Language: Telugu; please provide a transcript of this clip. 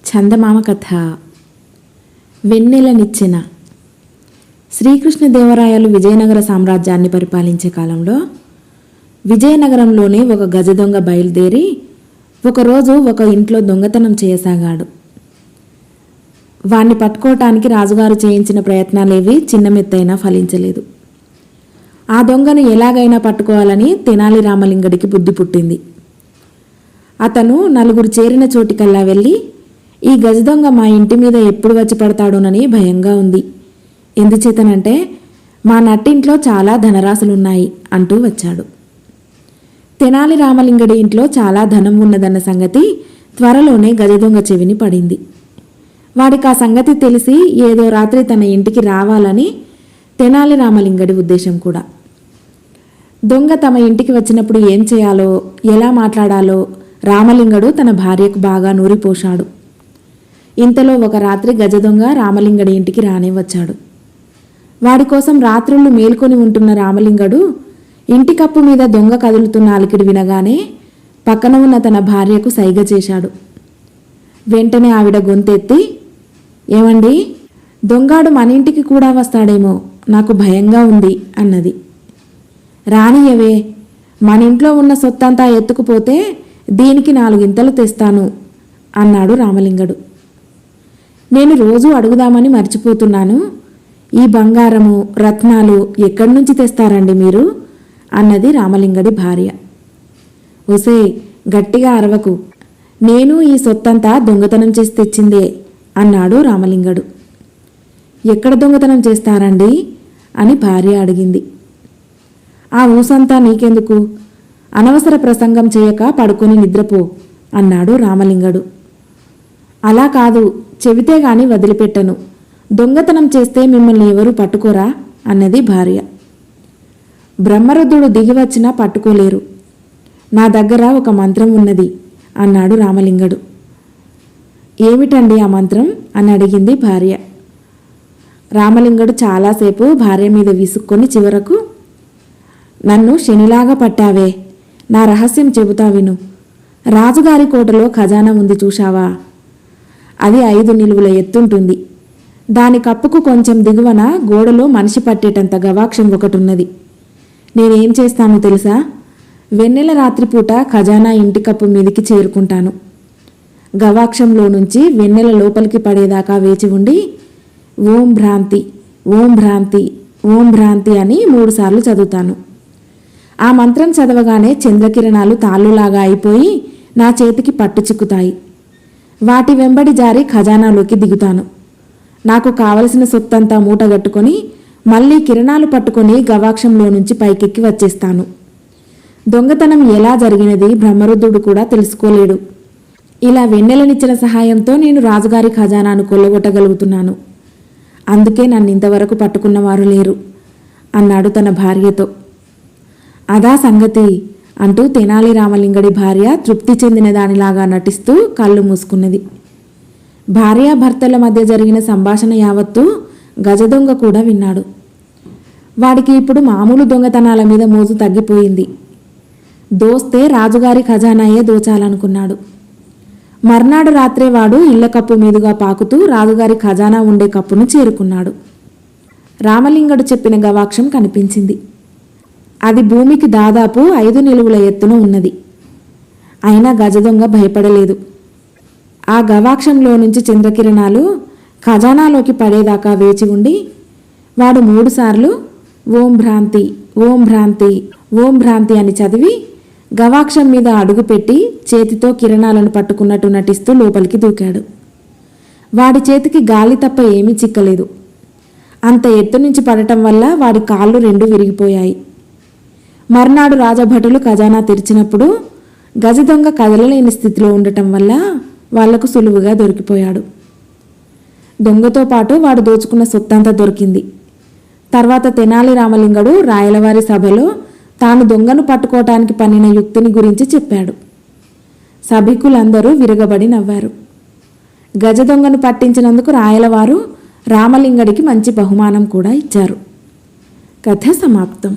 చందమామ కథ. వెన్నెలనిచ్చిన. శ్రీకృష్ణదేవరాయలు విజయనగర సామ్రాజ్యాన్ని పరిపాలించే కాలంలో విజయనగరంలోని ఒక గజ దొంగ బయలుదేరి ఒకరోజు ఒక ఇంట్లో దొంగతనం చేయసాగాడు. వాణ్ణి పట్టుకోవటానికి రాజుగారు చేయించిన ప్రయత్నాలేవి చిన్నమెత్తైనా ఫలించలేదు. ఆ దొంగను ఎలాగైనా పట్టుకోవాలని తెనాలి రామలింగడికి బుద్ధి పుట్టింది. అతను నలుగురు చేరిన చోటికల్లా వెళ్ళి, ఈ గజదొంగ మా ఇంటి మీద ఎప్పుడు వచ్చి పడతాడోనని భయంగా ఉంది. ఎందుచేతనంటే మా నట్టింట్లో చాలా ధనరాశులున్నాయి అంటూ వచ్చాడు. తెనాలి రామలింగడి ఇంట్లో చాలా ధనం ఉన్నదన్న సంగతి త్వరలోనే గజదొంగ చెవిని పడింది. వాడికి ఆ సంగతి తెలిసి ఏదో రాత్రి తన ఇంటికి రావాలని తెనాలి రామలింగడి ఉద్దేశం కూడా. దొంగ తమ ఇంటికి వచ్చినప్పుడు ఏం చేయాలో, ఎలా మాట్లాడాలో రామలింగడు తన భార్యకు బాగా నూరిపోశాడు. ఇంతలో ఒక రాత్రి గజదొంగ రామలింగడి ఇంటికి రానే వచ్చాడు. వాడి కోసం రాత్రుళ్ళు మేల్కొని ఉంటున్న రామలింగడు ఇంటి కప్పు మీద దొంగ కదులుతున్న అలికిడి వినగానే పక్కన ఉన్న తన భార్యకు సైగ చేశాడు. వెంటనే ఆవిడ గొంతెత్తి, ఏమండి, దొంగాడు మన ఇంటికి కూడా వస్తాడేమో, నాకు భయంగా ఉంది అన్నది. రానియవే, మన ఇంట్లో ఉన్న సొత్తంతా ఎత్తుకుపోతే దీనికి 4 ఇంతలు తెస్తాను అన్నాడు రామలింగడు. నేను రోజూ అడుగుదామని మర్చిపోతున్నాను. ఈ బంగారము రత్నాలు ఎక్కడి నుంచి తెస్తారండి మీరు అన్నది రామలింగడి భార్య. ఒసే, గట్టిగా అరవకు, నేను ఈ సొత్తంతా దొంగతనం చేసి తెచ్చిందే అన్నాడు రామలింగడు. ఎక్కడ దొంగతనం చేస్తారండి అని భార్య అడిగింది. ఆ ఊసంతా నీకెందుకు, అనవసర ప్రసంగం చేయక పడుకొని నిద్రపో అన్నాడు రామలింగడు. అలా కాదు, చెబితే గాని వదిలిపెట్టను. దొంగతనం చేస్తే మిమ్మల్ని ఎవరూ పట్టుకోరా అన్నది భార్య. బ్రహ్మరుద్రుడు దిగి వచ్చినా పట్టుకోలేరు. నా దగ్గర ఒక మంత్రం ఉన్నది అన్నాడు రామలింగడు. ఏమిటండి ఆ మంత్రం అని అడిగింది భార్య. రామలింగడు చాలాసేపు భార్య మీద విసుక్కొని చివరకు, నన్ను శనిలాగా పట్టావే, నా రహస్యం చెబుతా విను. రాజుగారి కోటలో ఖజానా ఉంది చూశావా? అది 5 నిలువుల ఎత్తుంటుంది. దాని కప్పుకు కొంచెం దిగువన గోడలో మనిషి పట్టేటంత గవాక్షం ఒకటున్నది. నేనేం చేస్తానో తెలుసా? వెన్నెల రాత్రిపూట ఖజానా ఇంటి కప్పు మీదికి చేరుకుంటాను. గవాక్షంలో నుంచి వెన్నెల లోపలికి పడేదాకా వేచి ఉండి ఓం భ్రాంతి, ఓం భ్రాంతి, ఓం భ్రాంతి అని 3 సార్లు చదువుతాను. ఆ మంత్రం చదవగానే చంద్రకిరణాలు తాళ్ళులాగా అయిపోయి నా చేతికి పట్టు చిక్కుతాయి. వాటి వెంబడి జారి ఖజానాలోకి దిగుతాను. నాకు కావలసిన సొత్తంతా మూటగట్టుకొని మళ్ళీ కిరణాలు పట్టుకొని గవాక్షంలో నుంచి పైకెక్కి వచ్చేస్తాను. దొంగతనం ఎలా జరిగినది బ్రహ్మరుద్రుడు కూడా తెలుసుకోలేడు. ఇలా వెన్నెలనిచ్చిన సహాయంతో నేను రాజుగారి ఖజానాను కొల్లగొట్టగలుగుతున్నాను. అందుకే నన్ను ఇంతవరకు పట్టుకున్నవారు లేరు అన్నాడు తన భార్యతో. అదా సంగతి అంటూ తెనాలి రామలింగడి భార్య తృప్తి చెందిన దానిలాగా నటిస్తూ కళ్ళు మూసుకున్నది. భార్యాభర్తల మధ్య జరిగిన సంభాషణ యావత్తూ గజదొంగ కూడా విన్నాడు. వాడికి ఇప్పుడు మామూలు దొంగతనాల మీద మోజు తగ్గిపోయింది. దోస్తే రాజుగారి ఖజానాయే దోచాలనుకున్నాడు. మర్నాడు రాత్రే వాడు ఇళ్ల కప్పు మీదుగా పాకుతూ రాజుగారి ఖజానా ఉండే కప్పును చేరుకున్నాడు. రామలింగడు చెప్పిన గవాక్షం కనిపించింది. అది భూమికి దాదాపు 5 నిలువుల ఎత్తున ఉన్నది. అయినా గజదొంగ భయపడలేదు. ఆ గవాక్షంలో నుంచి చంద్రకిరణాలు ఖజానాలోకి పడేదాకా వేచి ఉండి వాడు 3 సార్లు ఓం భ్రాంతి, ఓం భ్రాంతి, ఓం భ్రాంతి అని చదివి గవాక్షం మీద అడుగుపెట్టి చేతితో కిరణాలను పట్టుకున్నట్టు నటిస్తూ లోపలికి దూకాడు. వాడి చేతికి గాలి తప్ప ఏమీ చిక్కలేదు. అంత ఎత్తు నుంచి పడటం వల్ల వాడి కాళ్ళు 2 విరిగిపోయాయి. మర్నాడు రాజభటులు ఖజానా తెరిచినప్పుడు గజదొంగ కదలలేని స్థితిలో ఉండటం వల్ల వాళ్లకు సులువుగా దొరికిపోయాడు. దొంగతో పాటు వాడు దోచుకున్న సొత్తంతా దొరికింది. తర్వాత తెనాలి రామలింగడు రాయలవారి సభలో తాను దొంగను పట్టుకోవటానికి పన్నిన యుక్తిని గురించి చెప్పాడు. సభికులందరూ విరగబడి నవ్వారు. గజదొంగను పట్టించినందుకు రాయలవారు రామలింగడికి మంచి బహుమానం కూడా ఇచ్చారు. కథ సమాప్తం.